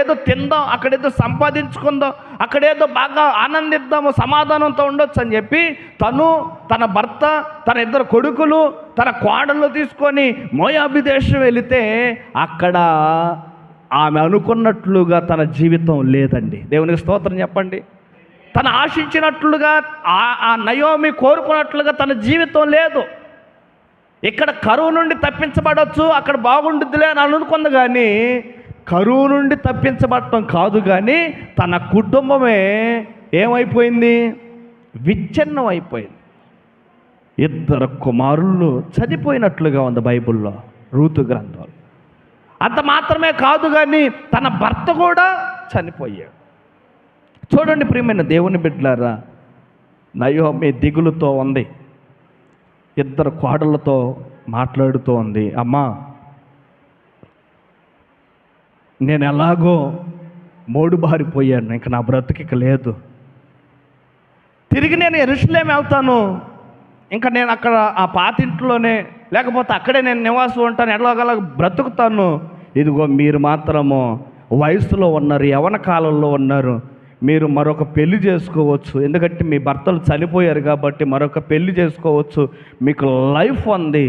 ఏదో తిందాం, అక్కడేదో సంపాదించుకుందాం, అక్కడేదో బాగా ఆనందిద్దాము, సమాధానంతో ఉండొచ్చు అని చెప్పి తను, తన భర్త, తన ఇద్దరు కొడుకులు, తన కోడళ్ళు తీసుకొని మోయాబు దేశం వెళితే అక్కడ ఆమె అనుకున్నట్లుగా తన జీవితం లేదండి. దేవునికి స్తోత్రం చెప్పండి. తను ఆశించినట్లుగా ఆ నయోమి కోరుకున్నట్లుగా తన జీవితం లేదు. ఇక్కడ కరువు నుండి తప్పించబడవచ్చు, అక్కడ బాగుండుద్దిలే అని అనుకుంది, కానీ కరువు నుండి తప్పించబడటం కాదు, కానీ తన కుటుంబమే ఏమైపోయింది? విచ్ఛిన్నం అయిపోయింది. ఇద్దరు కుమారులు చనిపోయినట్లుగా ఉంది బైబిల్లో, రూతు గ్రంథంలో. అంత మాత్రమే కాదు, కానీ తన భర్త కూడా చనిపోయాడు. చూడండి ప్రియమైన దేవుని బిడ్డలారా, నయోమి దిగులుతో ఉంది, ఇద్దరు కోడళ్ళతో మాట్లాడుతూ ఉంది. అమ్మా, నేను ఎలాగో మోడు బారిపోయాను, ఇంక నా బ్రతుకిక లేదు, తిరిగి నేను యెరూషలేము వెళ్తాను, ఇంకా నేను అక్కడ ఆ పాతింట్లోనే లేకపోతే అక్కడే నేను నివాసం ఉంటాను, ఎలాగలా బ్రతుకుతాను. ఇదిగో మీరు మాత్రము వయసులో ఉన్నారు, యవ్వన కాలంలో ఉన్నారు, మీరు మరొక పెళ్లి చేసుకోవచ్చు, ఎందుకంటే మీ భర్తలు చనిపోయారు కాబట్టి మరొక పెళ్లి చేసుకోవచ్చు, మీకు లైఫ్ ఉంది,